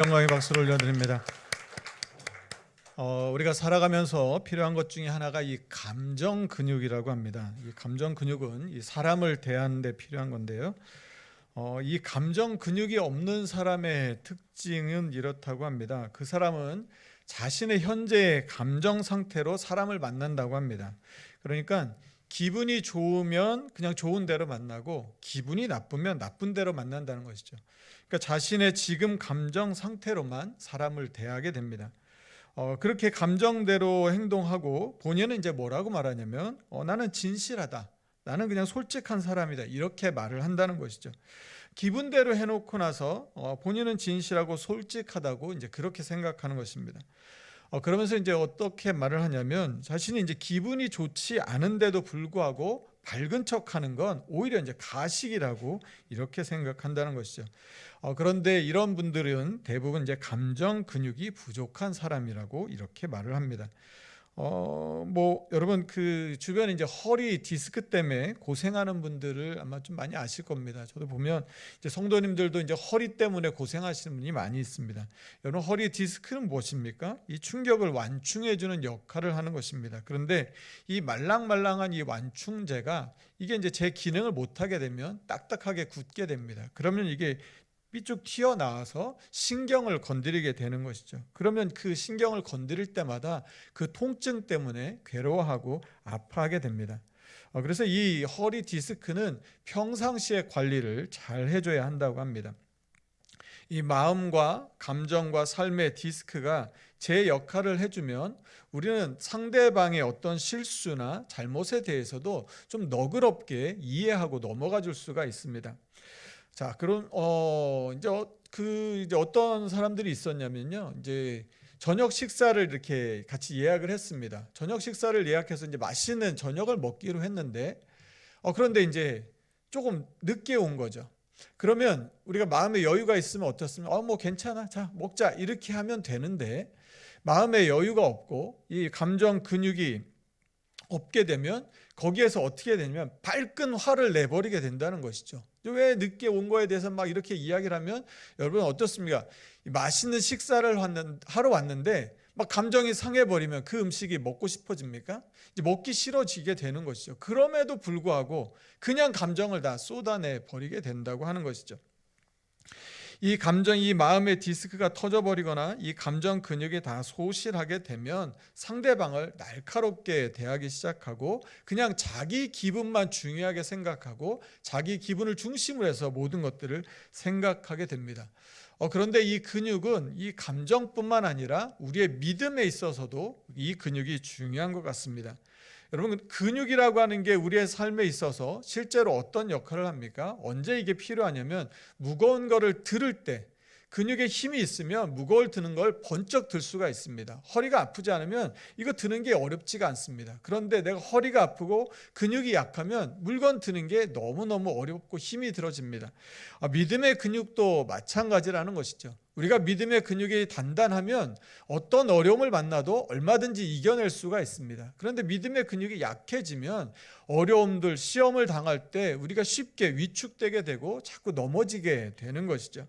영광의 박수를 올려드립니다. 우리가 살아가면서 필요한 것 중에 하나가 이 감정 근육이라고 합니다. 이 감정 근육은 이 사람을 대하는 데 필요한 건데요. 이 감정 근육이 없는 사람의 특징은 이렇다고 합니다. 그 사람은 자신의 현재의 감정 상태로 사람을 만난다고 합니다. 그러니까 기분이 좋으면 그냥 좋은 대로 만나고 기분이 나쁘면 나쁜 대로 만난다는 것이죠. 그러니까 자신의 지금 감정 상태로만 사람을 대하게 됩니다. 그렇게 감정대로 행동하고 본인은 이제 뭐라고 말하냐면 나는 진실하다. 나는 그냥 솔직한 사람이다. 이렇게 말을 한다는 것이죠. 기분대로 해놓고 나서 본인은 진실하고 솔직하다고 이제 그렇게 생각하는 것입니다. 그러면서 이제 어떻게 말을 하냐면 자신이 이제 기분이 좋지 않은데도 불구하고 밝은 척하는 건 오히려 이제 가식이라고 이렇게 생각한다는 것이죠. 그런데 이런 분들은 대부분 이제 감정 근육이 부족한 사람이라고 이렇게 말을 합니다. 여러분 그 주변에 이제 허리 디스크 때문에 고생하는 분들을 아마 좀 많이 아실 겁니다. 저도 보면 이제 성도님들도 이제 허리 때문에 고생하시는 분이 많이 있습니다. 여러분 허리 디스크는 무엇입니까? 이 충격을 완충해주는 역할을 하는 것입니다. 그런데 이 말랑말랑한 이 완충제가 이게 이제 제 기능을 못하게 되면 딱딱하게 굳게 됩니다. 그러면 이게 삐쭉 튀어나와서 신경을 건드리게 되는 것이죠. 그러면 그 신경을 건드릴 때마다 그 통증 때문에 괴로워하고 아파하게 됩니다. 그래서 이 허리 디스크는 평상시에 관리를 잘 해줘야 한다고 합니다. 이 마음과 감정과 삶의 디스크가 제 역할을 해주면 우리는 상대방의 어떤 실수나 잘못에 대해서도 좀 너그럽게 이해하고 넘어가 줄 수가 있습니다. 자, 그럼 이제 어떤 사람들이 있었냐면요. 이제 저녁 식사를 이렇게 같이 예약을 했습니다. 저녁 식사를 예약해서 이제 맛있는 저녁을 먹기로 했는데 그런데 이제 조금 늦게 온 거죠. 그러면 우리가 마음의 여유가 있으면 어떻습니까? 뭐 괜찮아. 자, 먹자. 이렇게 하면 되는데 마음의 여유가 없고 이 감정 근육이 없게 되면 거기에서 어떻게 되냐면 발끈 화를 내버리게 된다는 것이죠. 왜 늦게 온 거에 대해서 막 이렇게 이야기를 하면 여러분 어떻습니까? 맛있는 식사를 하러 왔는데 막 감정이 상해버리면 그 음식이 먹고 싶어집니까? 이제 먹기 싫어지게 되는 것이죠. 그럼에도 불구하고 그냥 감정을 다 쏟아내 버리게 된다고 하는 것이죠. 이 마음의 디스크가 터져버리거나 이 감정 근육이 다 소실하게 되면 상대방을 날카롭게 대하기 시작하고 그냥 자기 기분만 중요하게 생각하고 자기 기분을 중심으로 해서 모든 것들을 생각하게 됩니다. 그런데 이 근육은 이 감정뿐만 아니라 우리의 믿음에 있어서도 이 근육이 중요한 것 같습니다. 여러분 근육이라고 하는 게 우리의 삶에 있어서 실제로 어떤 역할을 합니까? 언제 이게 필요하냐면 무거운 거를 들을 때 근육에 힘이 있으면 무거울 드는 걸 번쩍 들 수가 있습니다. 허리가 아프지 않으면 이거 드는 게 어렵지가 않습니다. 그런데 내가 허리가 아프고 근육이 약하면 물건 드는 게 너무너무 어렵고 힘이 들어집니다. 믿음의 근육도 마찬가지라는 것이죠. 우리가 믿음의 근육이 단단하면 어떤 어려움을 만나도 얼마든지 이겨낼 수가 있습니다. 그런데 믿음의 근육이 약해지면 어려움들, 시험을 당할 때 우리가 쉽게 위축되게 되고 자꾸 넘어지게 되는 것이죠.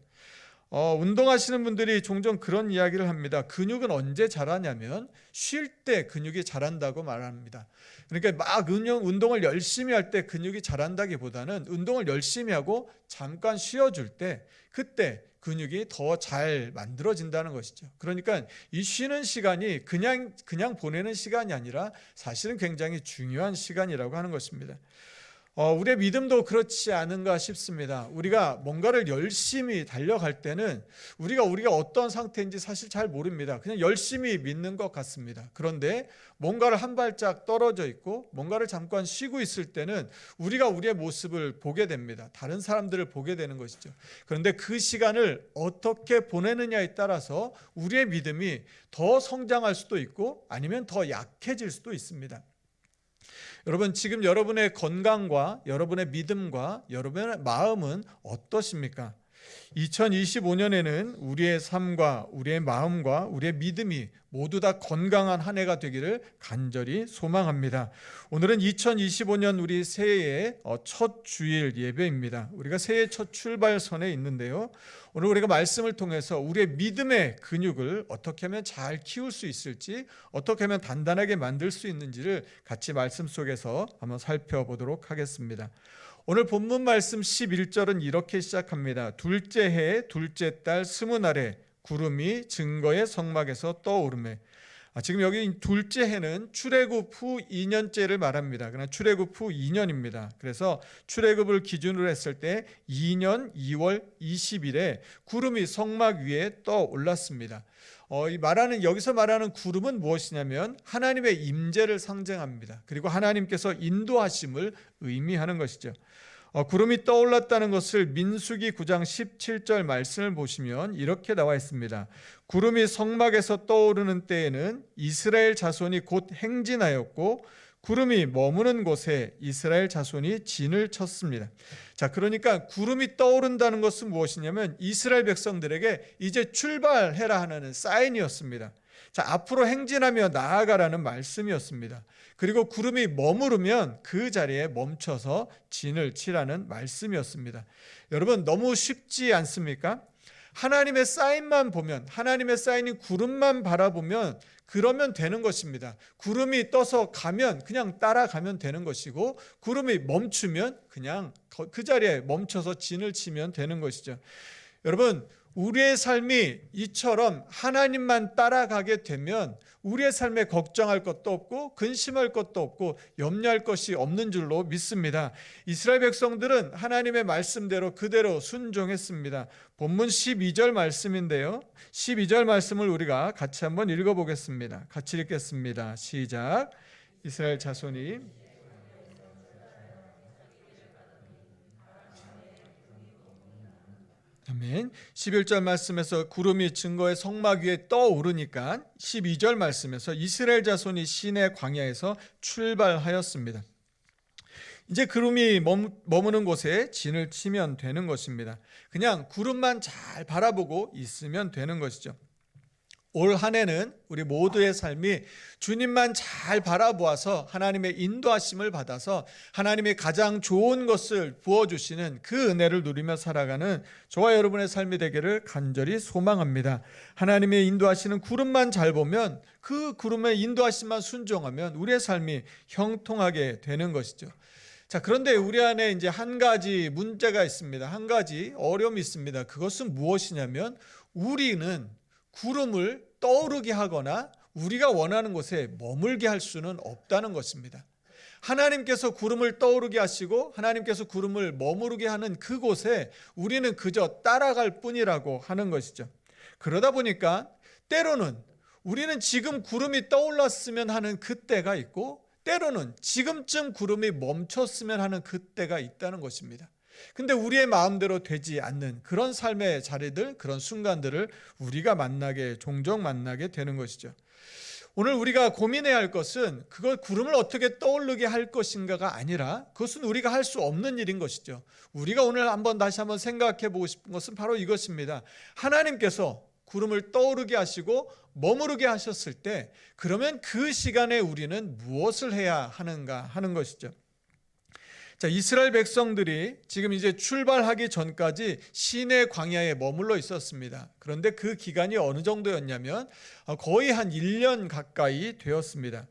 운동하시는 분들이 종종 그런 이야기를 합니다. 근육은 언제 자라냐면 쉴 때 근육이 자란다고 말합니다. 그러니까 막 운동을 열심히 할 때 근육이 자란다기보다는 운동을 열심히 하고 잠깐 쉬어줄 때 그때 근육이 더 잘 만들어진다는 것이죠. 그러니까 이 쉬는 시간이 그냥 보내는 시간이 아니라 사실은 굉장히 중요한 시간이라고 하는 것입니다. 우리의 믿음도 그렇지 않은가 싶습니다. 우리가 뭔가를 열심히 달려갈 때는 우리가 어떤 상태인지 사실 잘 모릅니다. 그냥 열심히 믿는 것 같습니다. 그런데 뭔가를 한 발짝 떨어져 있고 뭔가를 잠깐 쉬고 있을 때는 우리가 우리의 모습을 보게 됩니다. 다른 사람들을 보게 되는 것이죠. 그런데 그 시간을 어떻게 보내느냐에 따라서 우리의 믿음이 더 성장할 수도 있고 아니면 더 약해질 수도 있습니다. 여러분 지금 여러분의 건강과 여러분의 믿음과 여러분의 마음은 어떠십니까? 2025년에는 우리의 삶과 우리의 마음과 우리의 믿음이 모두 다 건강한 한 해가 되기를 간절히 소망합니다. 오늘은 2025년 우리 새해의 첫 주일 예배입니다. 우리가 새해 첫 출발선에 있는데요. 오늘 우리가 말씀을 통해서 우리의 믿음의 근육을 어떻게 하면 잘 키울 수 있을지, 어떻게 하면 단단하게 만들 수 있는지를 같이 말씀 속에서 한번 살펴보도록 하겠습니다. 오늘 본문 말씀 11절은 이렇게 시작합니다. 둘째 해 둘째 달 20날에 구름이 증거의 성막에서 떠오르매. 지금 여기 둘째 해는 출애굽 후 2년째를 말합니다. 그러나 출애굽 후 2년입니다. 그래서 출애굽을 기준으로 했을 때 2년 2월 20일에 구름이 성막 위에 떠올랐습니다. 여기서 말하는 구름은 무엇이냐면 하나님의 임재를 상징합니다. 그리고 하나님께서 인도하심을 의미하는 것이죠. 구름이 떠올랐다는 것을 민수기 9장 17절 말씀을 보시면 이렇게 나와 있습니다. 구름이 성막에서 떠오르는 때에는 이스라엘 자손이 곧 행진하였고 구름이 머무는 곳에 이스라엘 자손이 진을 쳤습니다. 자, 그러니까 구름이 떠오른다는 것은 무엇이냐면 이스라엘 백성들에게 이제 출발해라 하는 사인이었습니다. 자, 앞으로 행진하며 나아가라는 말씀이었습니다. 그리고 구름이 머무르면 그 자리에 멈춰서 진을 치라는 말씀이었습니다. 여러분, 너무 쉽지 않습니까? 하나님의 사인만 보면, 하나님의 사인인 구름만 바라보면 그러면 되는 것입니다. 구름이 떠서 가면 그냥 따라가면 되는 것이고, 구름이 멈추면 그냥 그 자리에 멈춰서 진을 치면 되는 것이죠. 여러분, 우리의 삶이 이처럼 하나님만 따라가게 되면 우리의 삶에 걱정할 것도 없고 근심할 것도 없고 염려할 것이 없는 줄로 믿습니다. 이스라엘 백성들은 하나님의 말씀대로 그대로 순종했습니다. 본문 12절 말씀인데요. 12절 말씀을 우리가 같이 한번 읽어보겠습니다. 같이 읽겠습니다. 시작. 이스라엘 자손이 아멘. 11절 말씀에서 구름이 증거의 성막 위에 떠오르니까 12절 말씀에서 이스라엘 자손이 시내 광야에서 출발하였습니다. 이제 구름이 머무는 곳에 진을 치면 되는 것입니다. 그냥 구름만 잘 바라보고 있으면 되는 것이죠. 올 한 해는 우리 모두의 삶이 주님만 잘 바라보아서 하나님의 인도하심을 받아서 하나님의 가장 좋은 것을 부어주시는 그 은혜를 누리며 살아가는 저와 여러분의 삶이 되기를 간절히 소망합니다. 하나님의 인도하시는 구름만 잘 보면 그 구름의 인도하심만 순종하면 우리의 삶이 형통하게 되는 것이죠. 자, 그런데 우리 안에 이제 한 가지 문제가 있습니다. 한 가지 어려움이 있습니다. 그것은 무엇이냐면 우리는 구름을 떠오르게 하거나 우리가 원하는 곳에 머물게 할 수는 없다는 것입니다. 하나님께서 구름을 떠오르게 하시고 하나님께서 구름을 머무르게 하는 그곳에 우리는 그저 따라갈 뿐이라고 하는 것이죠. 그러다 보니까 때로는 우리는 지금 구름이 떠올랐으면 하는 그때가 있고 때로는 지금쯤 구름이 멈췄으면 하는 그때가 있다는 것입니다. 근데 우리의 마음대로 되지 않는 그런 삶의 자리들, 그런 순간들을 우리가 종종 만나게 되는 것이죠. 오늘 우리가 고민해야 할 것은 그걸 구름을 어떻게 떠오르게 할 것인가가 아니라 그것은 우리가 할 수 없는 일인 것이죠. 우리가 오늘 다시 한번 생각해 보고 싶은 것은 바로 이것입니다. 하나님께서 구름을 떠오르게 하시고 머무르게 하셨을 때 그러면 그 시간에 우리는 무엇을 해야 하는가 하는 것이죠. 자, 이스라엘 백성들이 지금 이제 출발하기 전까지 시내 광야에 머물러 있었습니다. 그런데 그 기간이 어느 정도였냐면 거의 한 1년 가까이 되었습니다.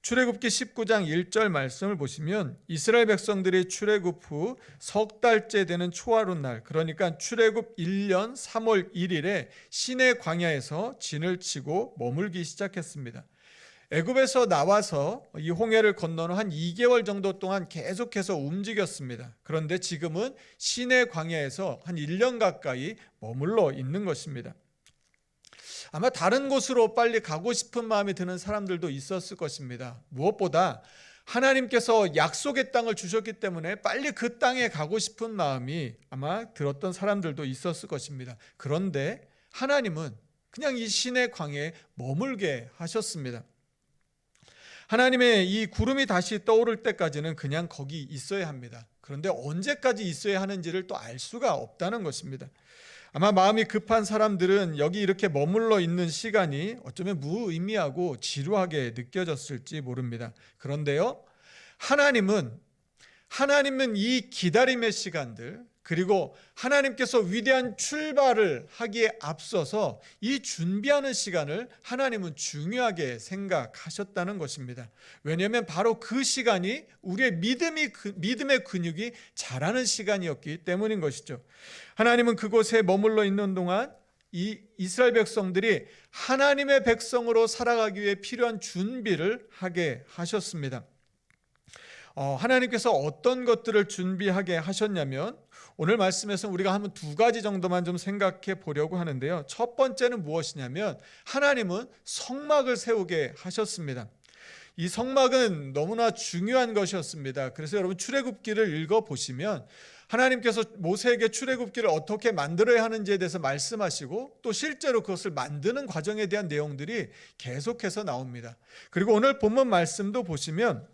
출애굽기 19장 1절 말씀을 보시면 이스라엘 백성들이 출애굽 후 석 달째 되는 초하룻날, 그러니까 출애굽 1년 3월 1일에 시내 광야에서 진을 치고 머물기 시작했습니다. 애굽에서 나와서 이 홍해를 건너는 한 2개월 정도 동안 계속해서 움직였습니다. 그런데 지금은 시내 광야에서 한 1년 가까이 머물러 있는 것입니다. 아마 다른 곳으로 빨리 가고 싶은 마음이 드는 사람들도 있었을 것입니다. 무엇보다 하나님께서 약속의 땅을 주셨기 때문에 빨리 그 땅에 가고 싶은 마음이 아마 들었던 사람들도 있었을 것입니다. 그런데 하나님은 그냥 이 시내 광야에 머물게 하셨습니다. 하나님의 이 구름이 다시 떠오를 때까지는 그냥 거기 있어야 합니다. 그런데 언제까지 있어야 하는지를 또 알 수가 없다는 것입니다. 아마 마음이 급한 사람들은 여기 이렇게 머물러 있는 시간이 어쩌면 무의미하고 지루하게 느껴졌을지 모릅니다. 그런데요, 하나님은 이 기다림의 시간들, 그리고 하나님께서 위대한 출발을 하기에 앞서서 이 준비하는 시간을 하나님은 중요하게 생각하셨다는 것입니다. 왜냐하면 바로 그 시간이 우리의 믿음의 근육이 자라는 시간이었기 때문인 것이죠. 하나님은 그곳에 머물러 있는 동안 이 이스라엘 백성들이 하나님의 백성으로 살아가기 위해 필요한 준비를 하게 하셨습니다. 하나님께서 어떤 것들을 준비하게 하셨냐면, 오늘 말씀에서 우리가 한번 두 가지 정도만 좀 생각해 보려고 하는데요. 첫 번째는 무엇이냐면, 하나님은 성막을 세우게 하셨습니다. 이 성막은 너무나 중요한 것이었습니다. 그래서 여러분 출애굽기를 읽어보시면 하나님께서 모세에게 출애굽기를 어떻게 만들어야 하는지에 대해서 말씀하시고, 또 실제로 그것을 만드는 과정에 대한 내용들이 계속해서 나옵니다. 그리고 오늘 본문 말씀도 보시면,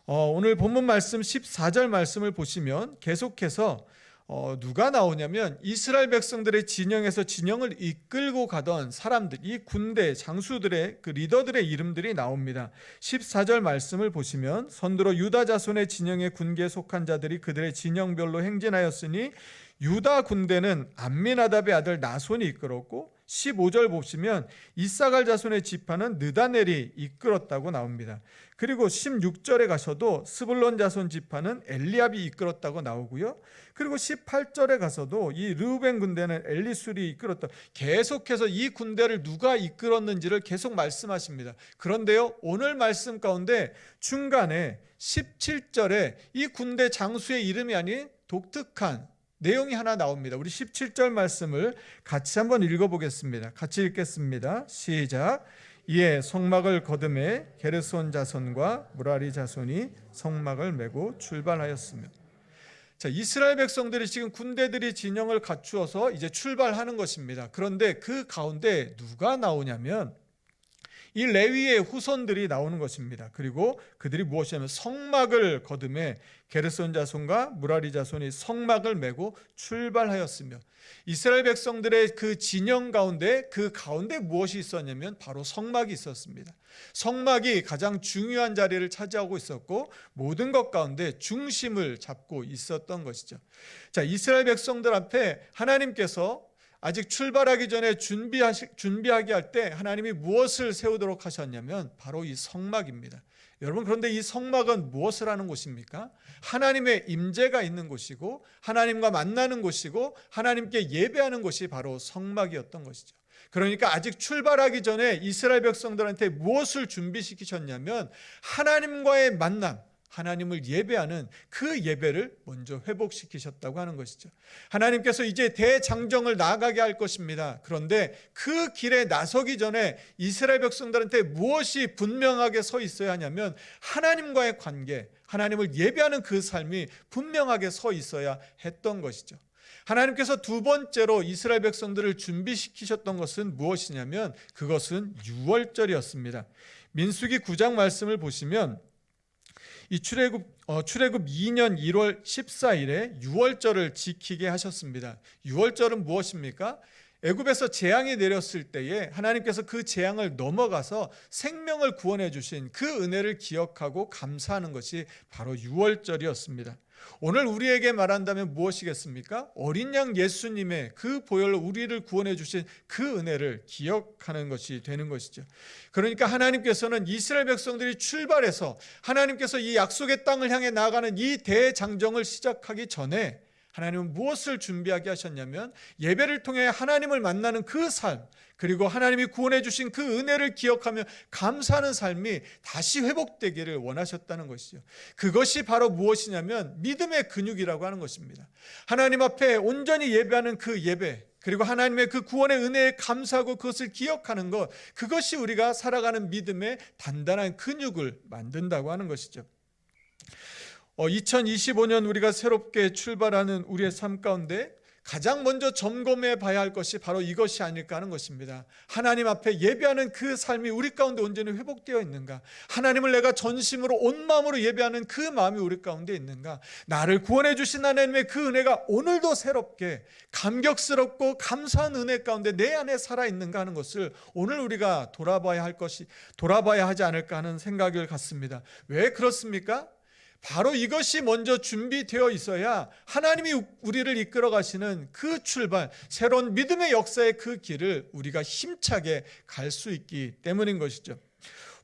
오늘 본문 말씀 14절 말씀을 보시면 계속해서 누가 나오냐면 이스라엘 백성들의 진영에서 진영을 이끌고 가던 사람들, 이 군대 장수들의 그 리더들의 이름들이 나옵니다. 14절 말씀을 보시면, 선두로 유다 자손의 진영의 군계에 속한 자들이 그들의 진영별로 행진하였으니 유다 군대는 암미나답의 아들 나손이 이끌었고, 15절 보시면 이사갈 자손의 지파는 느다넬이 이끌었다고 나옵니다. 그리고 16절에 가서도 스불론 자손 지파는 엘리압이 이끌었다고 나오고요. 그리고 18절에 가서도 이 르우벤 군대는 엘리술이 이끌었다. 계속해서 이 군대를 누가 이끌었는지를 계속 말씀하십니다. 그런데요, 오늘 말씀 가운데 중간에 17절에 이 군대 장수의 이름이 아닌 독특한 내용이 하나 나옵니다. 우리 17절 말씀을 같이 한번 읽어보겠습니다. 같이 읽겠습니다. 시작. 이에 성막을 거듭해 게르손 자손과 무라리 자손이 성막을 메고 출발하였으며. 자, 이스라엘 백성들이 지금 군대들이 진영을 갖추어서 이제 출발하는 것입니다. 그런데 그 가운데 누가 나오냐면 이 레위의 후손들이 나오는 것입니다. 그리고 그들이 무엇이냐면 성막을 거듭해 게르손 자손과 무라리 자손이 성막을 메고 출발하였으며, 이스라엘 백성들의 그 진영 가운데 그 가운데 무엇이 있었냐면 바로 성막이 있었습니다. 성막이 가장 중요한 자리를 차지하고 있었고 모든 것 가운데 중심을 잡고 있었던 것이죠. 자, 이스라엘 백성들 앞에 하나님께서 아직 출발하기 전에 준비하게 할 때 하나님이 무엇을 세우도록 하셨냐면 바로 이 성막입니다. 여러분, 그런데 이 성막은 무엇을 하는 곳입니까? 하나님의 임재가 있는 곳이고 하나님과 만나는 곳이고 하나님께 예배하는 곳이 바로 성막이었던 것이죠. 그러니까 아직 출발하기 전에 이스라엘 백성들한테 무엇을 준비시키셨냐면 하나님과의 만남, 하나님을 예배하는 그 예배를 먼저 회복시키셨다고 하는 것이죠. 하나님께서 이제 대장정을 나아가게 할 것입니다. 그런데 그 길에 나서기 전에 이스라엘 백성들한테 무엇이 분명하게 서 있어야 하냐면 하나님과의 관계, 하나님을 예배하는 그 삶이 분명하게 서 있어야 했던 것이죠. 하나님께서 두 번째로 이스라엘 백성들을 준비시키셨던 것은 무엇이냐면 그것은 유월절이었습니다. 민수기 9장 말씀을 보시면 이 출애굽 2년 1월 14일에 유월절을 지키게 하셨습니다. 유월절은 무엇입니까? 애굽에서 재앙이 내렸을 때에 하나님께서 그 재앙을 넘어가서 생명을 구원해 주신 그 은혜를 기억하고 감사하는 것이 바로 유월절이었습니다. 오늘 우리에게 말한다면 무엇이겠습니까? 어린 양 예수님의 그 보혈로 우리를 구원해 주신 그 은혜를 기억하는 것이 되는 것이죠. 그러니까 하나님께서는 이스라엘 백성들이 출발해서 하나님께서 이 약속의 땅을 향해 나아가는 이 대장정을 시작하기 전에 하나님은 무엇을 준비하게 하셨냐면 예배를 통해 하나님을 만나는 그 삶, 그리고 하나님이 구원해 주신 그 은혜를 기억하며 감사하는 삶이 다시 회복되기를 원하셨다는 것이죠. 그것이 바로 무엇이냐면 믿음의 근육이라고 하는 것입니다. 하나님 앞에 온전히 예배하는 그 예배, 그리고 하나님의 그 구원의 은혜에 감사하고 그것을 기억하는 것, 그것이 우리가 살아가는 믿음의 단단한 근육을 만든다고 하는 것이죠. 2025년 우리가 새롭게 출발하는 우리의 삶 가운데 가장 먼저 점검해 봐야 할 것이 바로 이것이 아닐까 하는 것입니다. 하나님 앞에 예배하는 그 삶이 우리 가운데 온전히 회복되어 있는가? 하나님을 내가 전심으로 온 마음으로 예배하는 그 마음이 우리 가운데 있는가? 나를 구원해 주신 하나님의 그 은혜가 오늘도 새롭게 감격스럽고 감사한 은혜 가운데 내 안에 살아있는가 하는 것을 오늘 우리가 돌아봐야 하지 않을까 하는 생각을 갖습니다. 왜 그렇습니까? 바로 이것이 먼저 준비되어 있어야 하나님이 우리를 이끌어 가시는 그 출발, 새로운 믿음의 역사의 그 길을 우리가 힘차게 갈 수 있기 때문인 것이죠.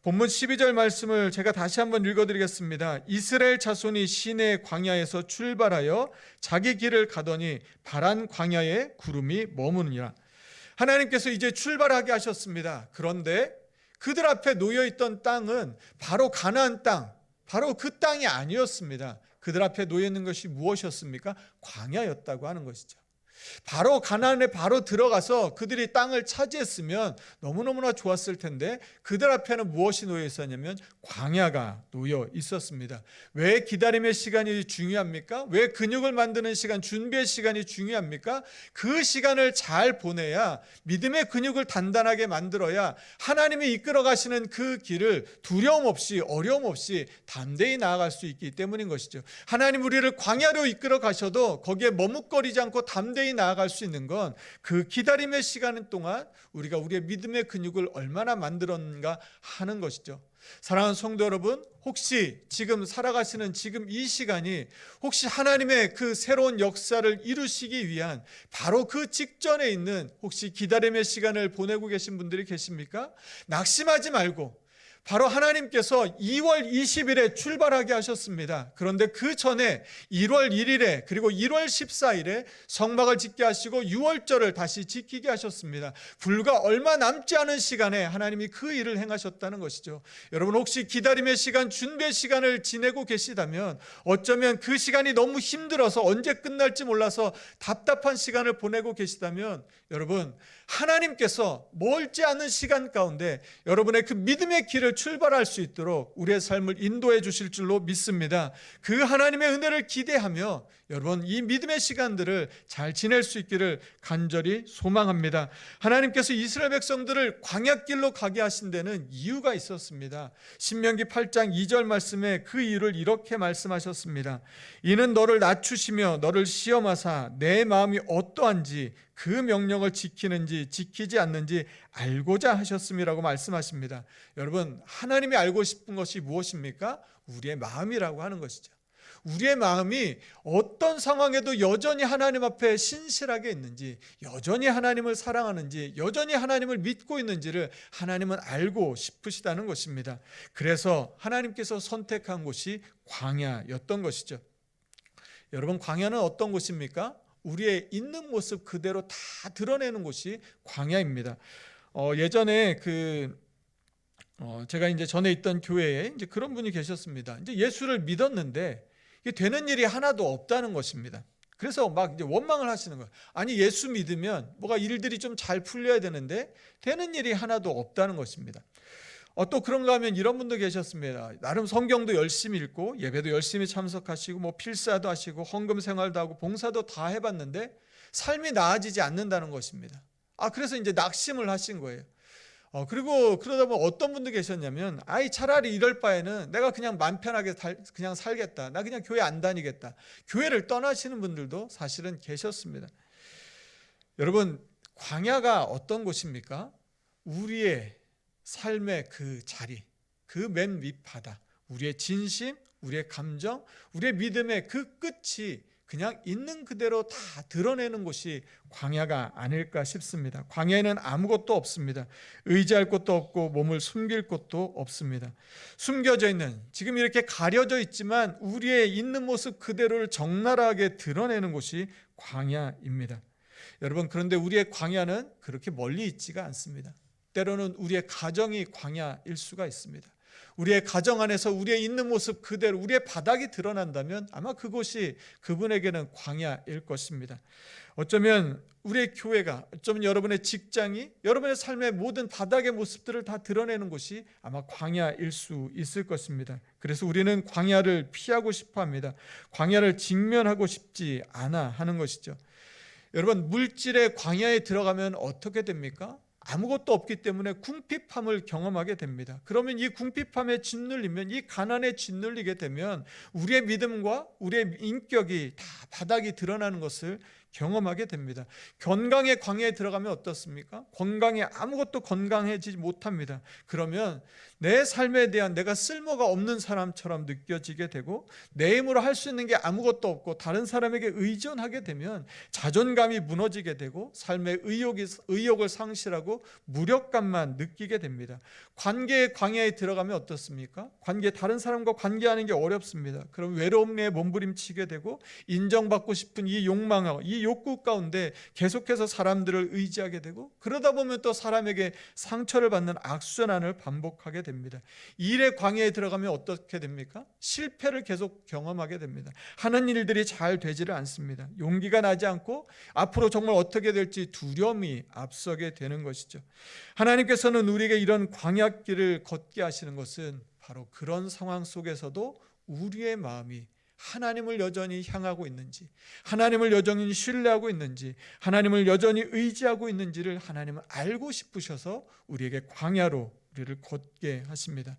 본문 12절 말씀을 제가 다시 한번 읽어드리겠습니다. 이스라엘 자손이 시내 광야에서 출발하여 자기 길을 가더니 바란 광야에 구름이 머무느니라. 하나님께서 이제 출발하게 하셨습니다. 그런데 그들 앞에 놓여있던 땅은 바로 가나안 땅, 바로 그 땅이 아니었습니다. 그들 앞에 놓여 있는 것이 무엇이었습니까? 광야였다고 하는 것이죠. 바로 가나안에 바로 들어가서 그들이 땅을 차지했으면 너무너무나 좋았을 텐데 그들 앞에는 무엇이 놓여 있었냐면 광야가 놓여 있었습니다. 왜 기다림의 시간이 중요합니까? 왜 근육을 만드는 시간, 준비의 시간이 중요합니까? 그 시간을 잘 보내야 믿음의 근육을 단단하게 만들어야 하나님이 이끌어 가시는 그 길을 두려움 없이 어려움 없이 담대히 나아갈 수 있기 때문인 것이죠. 하나님 우리를 광야로 이끌어 가셔도 거기에 머뭇거리지 않고 담대히 나아갈 수 있는 건 그 기다림의 시간 동안 우리가 우리의 믿음의 근육을 얼마나 만들었는가 하는 것이죠. 사랑하는 성도 여러분, 혹시 지금 살아가시는 지금 이 시간이 혹시 하나님의 그 새로운 역사를 이루시기 위한 바로 그 직전에 있는 혹시 기다림의 시간을 보내고 계신 분들이 계십니까? 낙심하지 말고 바로 하나님께서 2월 20일에 출발하게 하셨습니다. 그런데 그 전에 1월 1일에 그리고 1월 14일에 성막을 짓게 하시고 6월절을 다시 지키게 하셨습니다. 불과 얼마 남지 않은 시간에 하나님이 그 일을 행하셨다는 것이죠. 여러분 혹시 기다림의 시간, 준비의 시간을 지내고 계시다면 어쩌면 그 시간이 너무 힘들어서 언제 끝날지 몰라서 답답한 시간을 보내고 계시다면 여러분 하나님께서 멀지 않은 시간 가운데 여러분의 그 믿음의 길을 출발할 수 있도록 우리의 삶을 인도해 주실 줄로 믿습니다. 그 하나님의 은혜를 기대하며 여러분 이 믿음의 시간들을 잘 지낼 수 있기를 간절히 소망합니다. 하나님께서 이스라엘 백성들을 광야길로 가게 하신 데는 이유가 있었습니다. 신명기 8장 2절 말씀에 그 이유를 이렇게 말씀하셨습니다. 이는 너를 낮추시며 너를 시험하사 내 마음이 어떠한지 그 명령을 지키는지 지키지 않는지 알고자 하셨음이라고 말씀하십니다. 여러분 하나님이 알고 싶은 것이 무엇입니까? 우리의 마음이라고 하는 것이죠. 우리의 마음이 어떤 상황에도 여전히 하나님 앞에 신실하게 있는지, 여전히 하나님을 사랑하는지, 여전히 하나님을 믿고 있는지를 하나님은 알고 싶으시다는 것입니다. 그래서 하나님께서 선택한 곳이 광야였던 것이죠. 여러분 광야는 어떤 곳입니까? 우리의 있는 모습 그대로 다 드러내는 곳이 광야입니다. 예전에 제가 이제 전에 있던 교회에 이제 그런 분이 계셨습니다. 이제 예수를 믿었는데 이게 되는 일이 하나도 없다는 것입니다. 그래서 막 이제 원망을 하시는 거예요. 아니 예수 믿으면 뭐가 일들이 좀 잘 풀려야 되는데 되는 일이 하나도 없다는 것입니다. 또 그런가 하면 이런 분도 계셨습니다. 나름 성경도 열심히 읽고 예배도 열심히 참석하시고 뭐 필사도 하시고 헌금 생활도 하고 봉사도 다 해봤는데 삶이 나아지지 않는다는 것입니다. 그래서 이제 낙심을 하신 거예요. 그리고 그러다 보면 어떤 분도 계셨냐면 차라리 이럴 바에는 내가 그냥 맘 편하게 그냥 살겠다. 나 그냥 교회 안 다니겠다. 교회를 떠나시는 분들도 사실은 계셨습니다. 여러분 광야가 어떤 곳입니까? 우리의 삶의 그 자리, 그 맨 밑바닥, 우리의 진심, 우리의 감정, 우리의 믿음의 그 끝이 그냥 있는 그대로 다 드러내는 곳이 광야가 아닐까 싶습니다. 광야에는 아무것도 없습니다. 의지할 곳도 없고 몸을 숨길 곳도 없습니다. 숨겨져 있는, 지금 이렇게 가려져 있지만 우리의 있는 모습 그대로를 적나라하게 드러내는 곳이 광야입니다. 여러분 그런데 우리의 광야는 그렇게 멀리 있지가 않습니다. 때로는 우리의 가정이 광야일 수가 있습니다. 우리의 가정 안에서 우리의 있는 모습 그대로 우리의 바닥이 드러난다면 아마 그곳이 그분에게는 광야일 것입니다. 어쩌면 우리의 교회가, 어쩌면 여러분의 직장이 여러분의 삶의 모든 바닥의 모습들을 다 드러내는 곳이 아마 광야일 수 있을 것입니다. 그래서 우리는 광야를 피하고 싶어 합니다. 광야를 직면하고 싶지 않아 하는 것이죠. 여러분, 물질의 광야에 들어가면 어떻게 됩니까? 아무것도 없기 때문에 궁핍함을 경험하게 됩니다. 그러면 이 궁핍함에 짓눌리면, 이 가난에 짓눌리게 되면 우리의 믿음과 우리의 인격이 다 바닥이 드러나는 것을 경험하게 됩니다. 건강의 광야에 들어가면 어떻습니까? 건강에 아무것도 건강해지지 못합니다. 그러면 내 삶에 대한 내가 쓸모가 없는 사람처럼 느껴지게 되고, 내 힘으로 할 수 있는 게 아무것도 없고 다른 사람에게 의존하게 되면 자존감이 무너지게 되고 삶의 의욕을 상실하고 무력감만 느끼게 됩니다. 관계의 광야에 들어가면 어떻습니까? 다른 사람과 관계하는 게 어렵습니다. 그럼 외로움에 몸부림치게 되고 인정받고 싶은 이 욕망하고 이 욕구 가운데 계속해서 사람들을 의지하게 되고, 그러다 보면 또 사람에게 상처를 받는 악순환을 반복하게 됩니다. 일의 광야에 들어가면 어떻게 됩니까? 실패를 계속 경험하게 됩니다. 하는 일들이 잘 되지를 않습니다. 용기가 나지 않고 앞으로 정말 어떻게 될지 두려움이 앞서게 되는 것이죠. 하나님께서는 우리에게 이런 광야길을 걷게 하시는 것은 바로 그런 상황 속에서도 우리의 마음이 하나님을 여전히 향하고 있는지, 하나님을 여전히 신뢰하고 있는지, 하나님을 여전히 의지하고 있는지를 하나님은 알고 싶으셔서 우리에게 광야로 우리를 걷게 하십니다.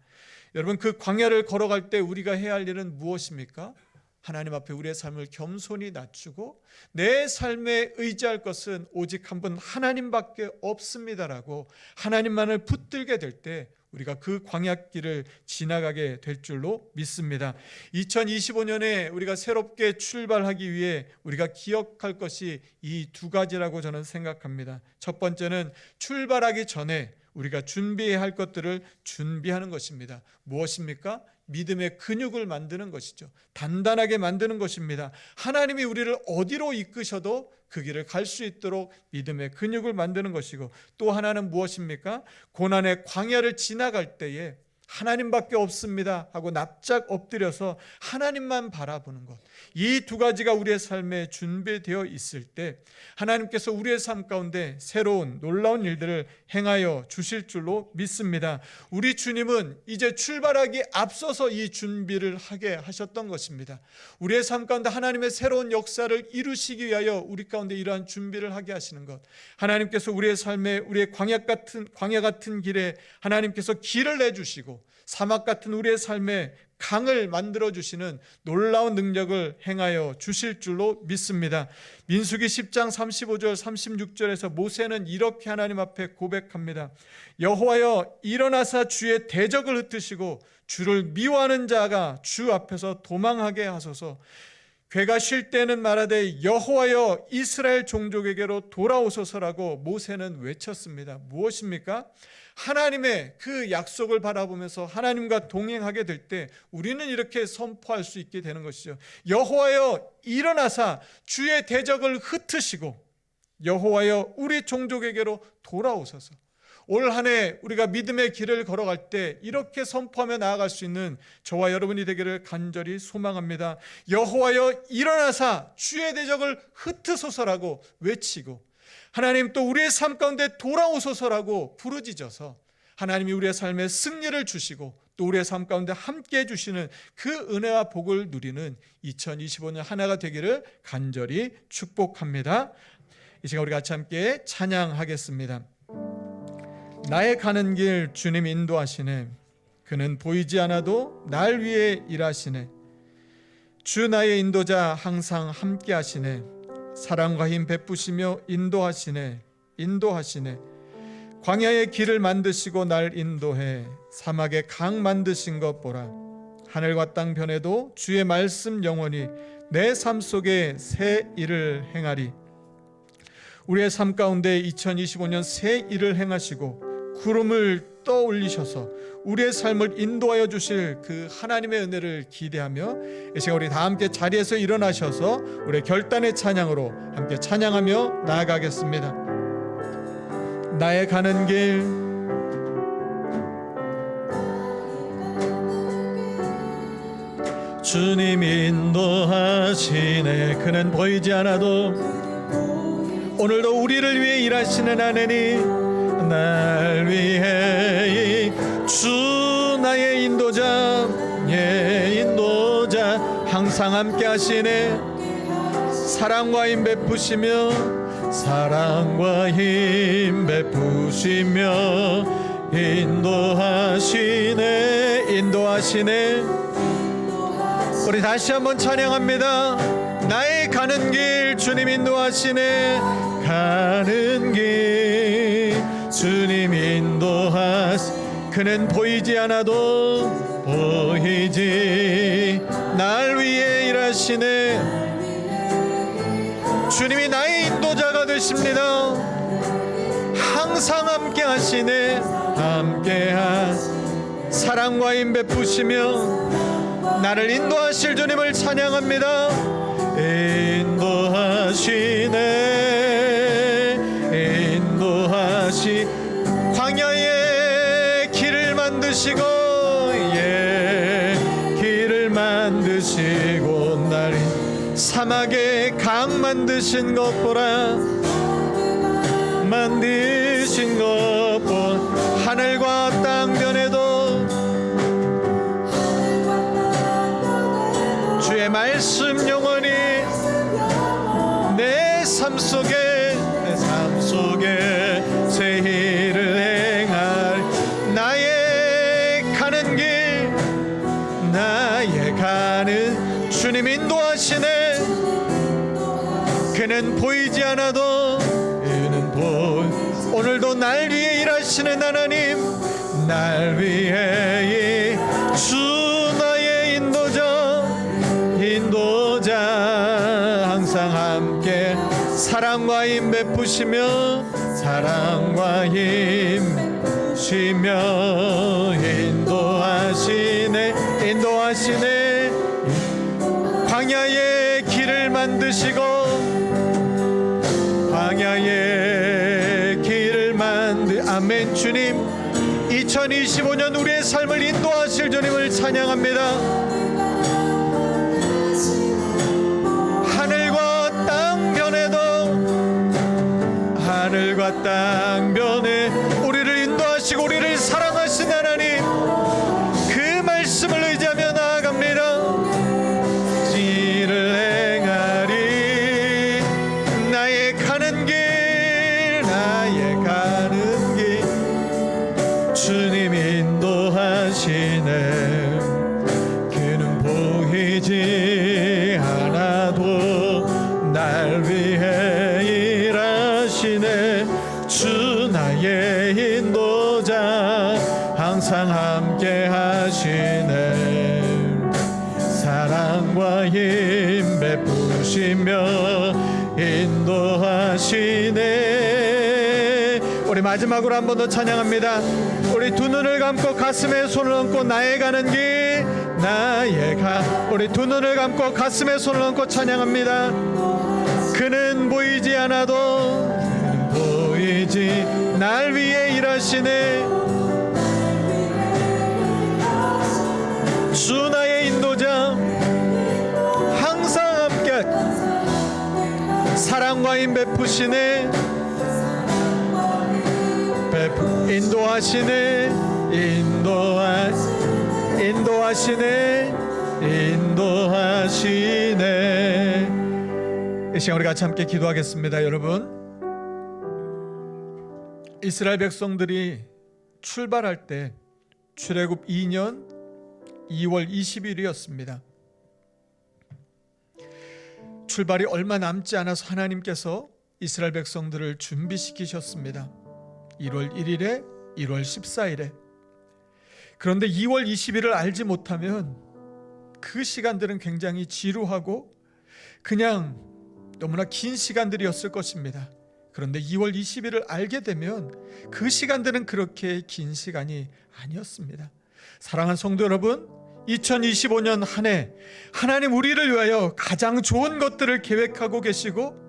여러분, 그 광야를 걸어갈 때 우리가 해야 할 일은 무엇입니까? 하나님 앞에 우리의 삶을 겸손히 낮추고 내 삶에 의지할 것은 오직 한 분 하나님밖에 없습니다라고 하나님만을 붙들게 될 때 우리가 그 광야길을 지나가게 될 줄로 믿습니다. 2025년에 우리가 새롭게 출발하기 위해 우리가 기억할 것이 이 두 가지라고 저는 생각합니다. 첫 번째는 출발하기 전에 우리가 준비해야 할 것들을 준비하는 것입니다. 무엇입니까? 믿음의 근육을 만드는 것이죠. 단단하게 만드는 것입니다. 하나님이 우리를 어디로 이끄셔도 그 길을 갈 수 있도록 믿음의 근육을 만드는 것이고, 또 하나는 무엇입니까? 고난의 광야를 지나갈 때에 하나님밖에 없습니다 하고 납작 엎드려서 하나님만 바라보는 것, 이 두 가지가 우리의 삶에 준비되어 있을 때 하나님께서 우리의 삶 가운데 새로운 놀라운 일들을 행하여 주실 줄로 믿습니다. 우리 주님은 이제 출발하기 앞서서 이 준비를 하게 하셨던 것입니다. 우리의 삶 가운데 하나님의 새로운 역사를 이루시기 위하여 우리 가운데 이러한 준비를 하게 하시는 것, 하나님께서 우리의 삶에 우리의 광야 같은 길에 하나님께서 길을 내주시고 사막 같은 우리의 삶에 강을 만들어주시는 놀라운 능력을 행하여 주실 줄로 믿습니다. 민수기 10장 35절 36절에서 모세는 이렇게 하나님 앞에 고백합니다. 여호와여, 일어나사 주의 대적을 흩으시고 주를 미워하는 자가 주 앞에서 도망하게 하소서. 괴가 쉴 때는 말하되 여호와여, 이스라엘 종족에게로 돌아오소서라고 모세는 외쳤습니다. 무엇입니까? 하나님의 그 약속을 바라보면서 하나님과 동행하게 될 때 우리는 이렇게 선포할 수 있게 되는 것이죠. 여호와여, 일어나사 주의 대적을 흩으시고 여호와여, 우리 종족에게로 돌아오소서. 올 한 해 우리가 믿음의 길을 걸어갈 때 이렇게 선포하며 나아갈 수 있는 저와 여러분이 되기를 간절히 소망합니다. 여호와여, 일어나사 주의 대적을 흩으소서라고 외치고, 하나님 또 우리의 삶 가운데 돌아오소서라고 부르짖어서 하나님이 우리의 삶에 승리를 주시고 또 우리의 삶 가운데 함께 해주시는 그 은혜와 복을 누리는 2025년 한 해가 되기를 간절히 축복합니다. 이 시간 우리 같이 함께 찬양하겠습니다. 나의 가는 길 주님 인도하시네. 그는 보이지 않아도 날 위해 일하시네. 주 나의 인도자 항상 함께 하시네. 사랑과 힘 베푸시며 인도하시네. 광야의 길을 만드시고 날 인도해 사막의 강 만드신 것 보라. 하늘과 땅 변해도 주의 말씀 영원히 내 삶 속에 새 일을 행하리. 우리의 삶 가운데 2025년 새 일을 행하시고 구름을 떠올리셔서 우리의 삶을 인도하여 주실 그 하나님의 은혜를 기대하며 이 시간 우리 다 함께 자리에서 일어나셔서 우리의 결단의 찬양으로 함께 찬양하며 나아가겠습니다. 나의 가는 길 주님 인도하시네. 그는 보이지 않아도 오늘도 우리를 위해 일하시는 하나님, 날 위해 주 나의 인도자, 인도자 항상 함께 하시네. 사랑과 힘 베푸시며 사랑과 힘 베푸시며 인도하시네. 인도하시네. 우리 다시 한번 찬양합니다. 나의 가는 길 주님 인도하시네. 가는 길 주님 인도하시. 그는 보이지 않아도 보이지. 날 위해 일하시네. 주님이 나의 인도자가 되십니다. 항상 함께 하시네. 함께 사랑과 힘 베푸시며 나를 인도하실 주님을 찬양합니다. 인도하시네. 인도하시. 광야에 길을 만드시고 길을 만드시고 날 사막에 강 만드신 것 보라. 만드신 것 보라. 하늘과 땅 변에도 주의 말씀 영원히 내 삶 속에 세희를 행할. 나의 가는 길 나의 가는 주님 인도하시네. 그는 보이지 않아도 오늘도 날 위해 일하시는 하나님. 날 위해 주 나의 인도자 항상 함께 사랑과 힘 베푸시며 사랑과 힘 쉬며 인도하시네. 인도하시네. 광야의 길을 만드시고 광야의 길을 아멘. 주님 2025년 우리의 삶을 인도하실 주님을 찬양합니다. 하늘과 땅 변에도 하늘과 땅 변에 우리를 인도하시고 우리를 사랑하신 하나님, 그 말씀을 의지하며 나아갑니다. 지를 행하리. 나의 가는 길 나의 가는 길 주님 인도하시네. 그는 보이지 않아도 날 위해 일하시네. 주 나의 인도자 항상 함께 하시네. 사랑과 힘 베푸시며 인도하시네. 우리 마지막으로 한 번 더 찬양합니다. 우리 두 눈을 감고 가슴에 손을 얹고 나의 가는 길 나의 우리 두 눈을 감고 가슴에 손을 얹고 찬양합니다. 그는 보이지 않아도 보이지. 날 위해 일하시네. 주 나의 인도자 항상 함께 사랑과 힘 베푸시네. 인도하시네. 인도하시네. 인도하시네. 이 시간 우리 같이 함께 기도하겠습니다. 여러분, 이스라엘 백성들이 출발할 때 출애굽 2년 2월 20일이었습니다. 출발이 얼마 남지 않아서 하나님께서 이스라엘 백성들을 준비시키셨습니다. 1월 1일에 1월 14일에. 그런데 2월 20일을 알지 못하면 그 시간들은 굉장히 지루하고 그냥 너무나 긴 시간들이었을 것입니다. 그런데 2월 20일을 알게 되면 그 시간들은 그렇게 긴 시간이 아니었습니다. 사랑하는 성도 여러분, 2025년 한 해 하나님 우리를 위하여 가장 좋은 것들을 계획하고 계시고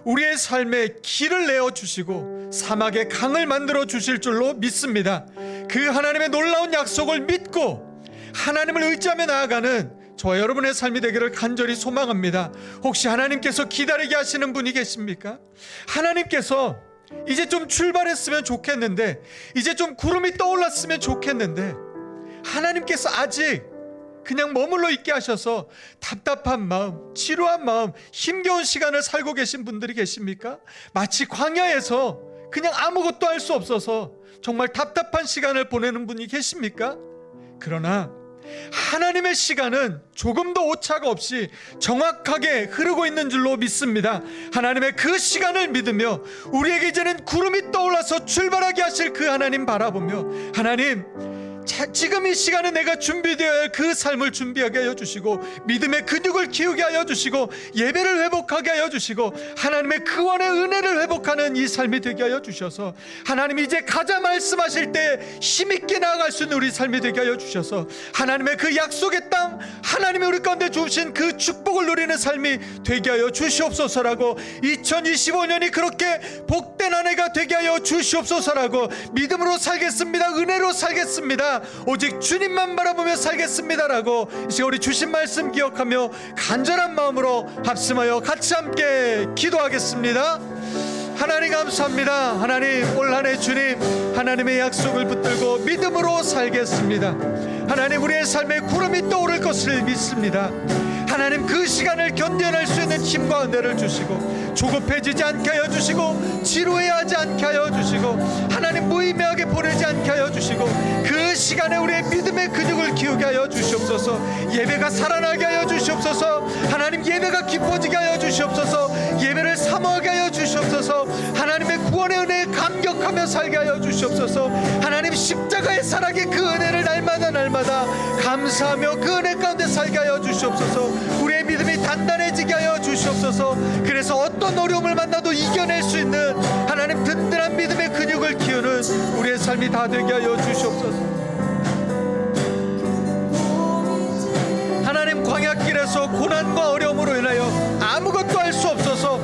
우리의 삶에 길을 내어주시고 사막에 강을 만들어 주실 줄로 믿습니다. 그 하나님의 놀라운 약속을 믿고 하나님을 의지하며 나아가는 저와 여러분의 삶이 되기를 간절히 소망합니다. 혹시 하나님께서 기다리게 하시는 분이 계십니까? 하나님께서 이제 좀 출발했으면 좋겠는데, 이제 좀 구름이 떠올랐으면 좋겠는데, 하나님께서 아직 그냥 머물러 있게 하셔서 답답한 마음, 지루한 마음, 힘겨운 시간을 살고 계신 분들이 계십니까? 마치 광야에서 그냥 아무것도 할 수 없어서 정말 답답한 시간을 보내는 분이 계십니까? 그러나 하나님의 시간은 조금도 오차가 없이 정확하게 흐르고 있는 줄로 믿습니다. 하나님의 그 시간을 믿으며 우리에게 이제는 구름이 떠올라서 출발하게 하실 그 하나님 바라보며, 하나님 지금 이 시간에 내가 준비되어야 할 그 삶을 준비하게 하여 주시고, 믿음의 근육을 키우게 하여 주시고, 예배를 회복하게 하여 주시고, 하나님의 구원의 은혜를 회복하는 이 삶이 되게 하여 주셔서, 하나님이 이제 가자 말씀하실 때 힘있게 나아갈 수 있는 우리 삶이 되게 하여 주셔서, 하나님의 그 약속의 땅, 하나님이 우리 가운데 주신 그 축복을 누리는 삶이 되게 하여 주시옵소서라고, 2025년이 그렇게 복된 한 해가 되게 하여 주시옵소서라고, 믿음으로 살겠습니다, 은혜로 살겠습니다, 오직 주님만 바라보며 살겠습니다라고, 이제 우리 주신 말씀 기억하며 간절한 마음으로 합심하여 같이 함께 기도하겠습니다. 하나님 감사합니다. 하나님, 올 한 해 주님 하나님의 약속을 붙들고 믿음으로 살겠습니다. 하나님, 우리의 삶에 구름이 떠오를 것을 믿습니다. 하나님, 그 시간을 견뎌낼 수 있는 힘과 은혜를 주시고, 조급해지지 않게 하여 주시고, 지루해하지 않게 하여 주시고, 하나님 무의미하게 보내지 않게 하여 주시고, 그 시간에 우리의 믿음의 근육을 키우게 하여 주시옵소서. 예배가 살아나게 하여 주시옵소서. 하나님, 예배가 깊어지게 하여 주시옵소서. 예배를 사모하게 하여 주시옵소서. 하나님의 구원의 은혜에 감격하며 살게 하여 주시옵소서. 하나님, 십자가의 사랑의 그 은혜를 날마다 감사하며 그 은혜 가운데 살게 하여 주시옵소서. 우리의 믿음이 단단해지게 하여 주시옵소서. 그래서 어떤 어려움을 만나도 이겨낼 수 있는 하나님 든든한 믿음의 근육을 키우는 우리의 삶이 다 되게 하여 주시옵소서. 하나님, 광야길에서 고난과 어려움으로 인하여 아무것도 할 수 없어서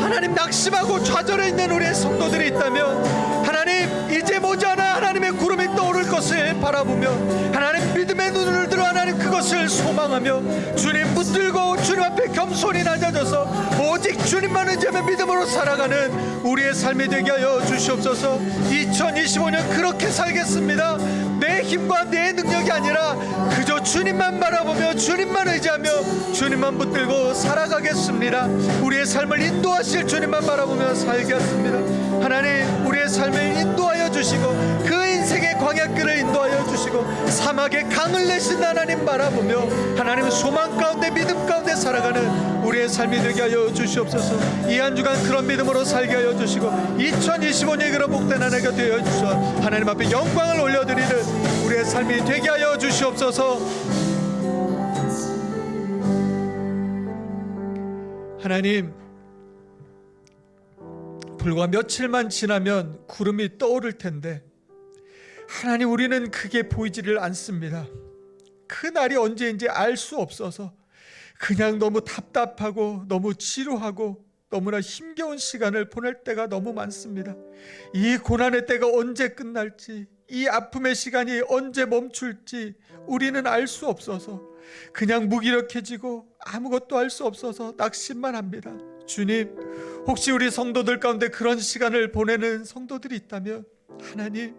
하나님 낙심하고 좌절해 있는 우리의 성도들이 있다면, 하나님 이제 모자라 하나님의 구름이 떠오를 것을 바라보며, 하나님 믿음의 눈을 들어 하나님 그것을 소망하며 주님 붙들고 주님 앞에 겸손히 낮아져서 오직 주님만 의지하며 믿음으로 살아가는 우리의 삶이 되게 하여 주시옵소서. 2025년 그렇게 살겠습니다. 내 힘과 내 능력이 아니라 그저 주님만 바라보며 주님만 의지하며 주님만 붙들고 살아가겠습니다. 우리의 삶을 인도하실 주님만 바라보며 살겠습니다. 하나님, 우리의 삶을 인도하여 주시고, 그 인생의 광야길을 인도하여 주시고, 사막의 강을 내신 하나님 바라보며 하나님 소망 가운데 믿음 가운데 살아가는 우리의 삶이 되게 하여 주시옵소서. 이 한 주간 그런 믿음으로 살게 하여 주시고, 2025년이 그런 복된 한 해가 되어 주셔 하나님 앞에 영광을 올려드리는 우리의 삶이 되게 하여 주시옵소서. 하나님, 불과 며칠만 지나면 구름이 떠오를 텐데, 하나님 우리는 그게 보이지를 않습니다. 그 날이 언제인지 알 수 없어서 그냥 너무 답답하고 너무 지루하고 너무나 힘겨운 시간을 보낼 때가 너무 많습니다. 이 고난의 때가 언제 끝날지, 이 아픔의 시간이 언제 멈출지 우리는 알 수 없어서 그냥 무기력해지고 아무것도 할 수 없어서 낙심만 합니다. 주님, 혹시 우리 성도들 가운데 그런 시간을 보내는 성도들이 있다면, 하나님,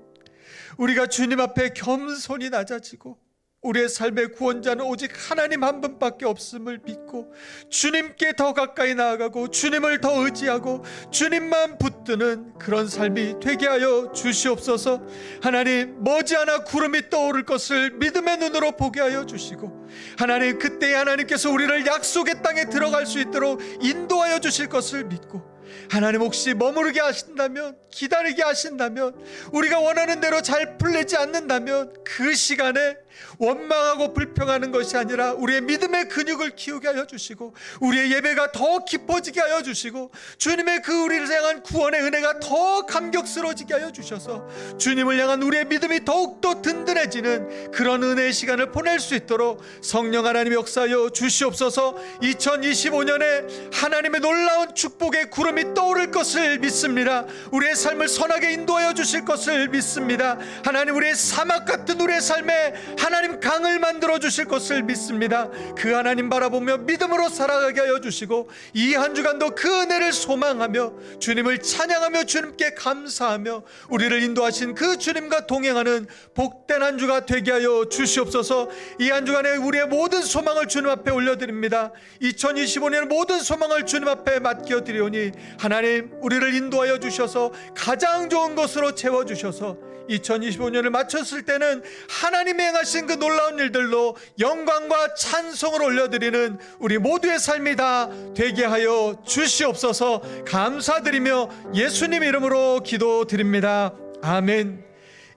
우리가 주님 앞에 겸손히 낮아지고 우리의 삶의 구원자는 오직 하나님 한 분밖에 없음을 믿고 주님께 더 가까이 나아가고 주님을 더 의지하고 주님만 붙드는 그런 삶이 되게 하여 주시옵소서. 하나님, 머지않아 구름이 떠오를 것을 믿음의 눈으로 보게 하여 주시고, 하나님 그때 하나님께서 우리를 약속의 땅에 들어갈 수 있도록 인도하여 주실 것을 믿고, 하나님 혹시 머무르게 하신다면, 기다리게 하신다면, 우리가 원하는 대로 잘 풀리지 않는다면 그 시간에 원망하고 불평하는 것이 아니라 우리의 믿음의 근육을 키우게 하여 주시고, 우리의 예배가 더 깊어지게 하여 주시고, 주님의 그 우리를 향한 구원의 은혜가 더 감격스러워지게 하여 주셔서 주님을 향한 우리의 믿음이 더욱더 든든해지는 그런 은혜의 시간을 보낼 수 있도록 성령 하나님 역사하여 주시옵소서. 2025년에 하나님의 놀라운 축복의 구름이 떠오를 것을 믿습니다. 우리의 삶을 선하게 인도하여 주실 것을 믿습니다. 하나님, 우리의 사막 같은 우리의 삶에 하나님 강을 만들어 주실 것을 믿습니다. 그 하나님 바라보며 믿음으로 살아가게 하여 주시고 이 한 주간도 그 은혜를 소망하며 주님을 찬양하며 주님께 감사하며 우리를 인도하신 그 주님과 동행하는 복된 한 주가 되게 하여 주시옵소서. 이 한 주간에 우리의 모든 소망을 주님 앞에 올려드립니다. 2025년 모든 소망을 주님 앞에 맡겨드리오니 하나님 우리를 인도하여 주셔서 가장 좋은 것으로 채워주셔서 2025년을 마쳤을 때는 하나님이 행하신 그 놀라운 일들로 영광과 찬송을 올려드리는 우리 모두의 삶이 다 되게 하여 주시옵소서. 감사드리며 예수님 이름으로 기도드립니다. 아멘.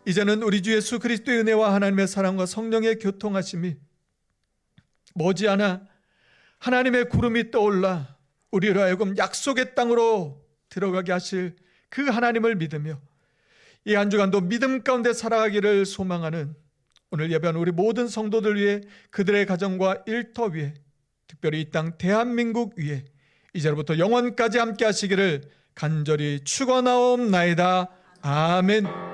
이제는 우리 주 예수 그리스도의 은혜와 하나님의 사랑과 성령의 교통하심이 머지않아 하나님의 구름이 떠올라 우리로 하여금 약속의 땅으로 들어가게 하실 그 하나님을 믿으며 이 한 주간도 믿음 가운데 살아가기를 소망하는 오늘 예배한 우리 모든 성도들 위해 그들의 가정과 일터 위에 특별히 이 땅 대한민국 위에 이제로부터 영원까지 함께 하시기를 간절히 축원하옵나이다. 아멘.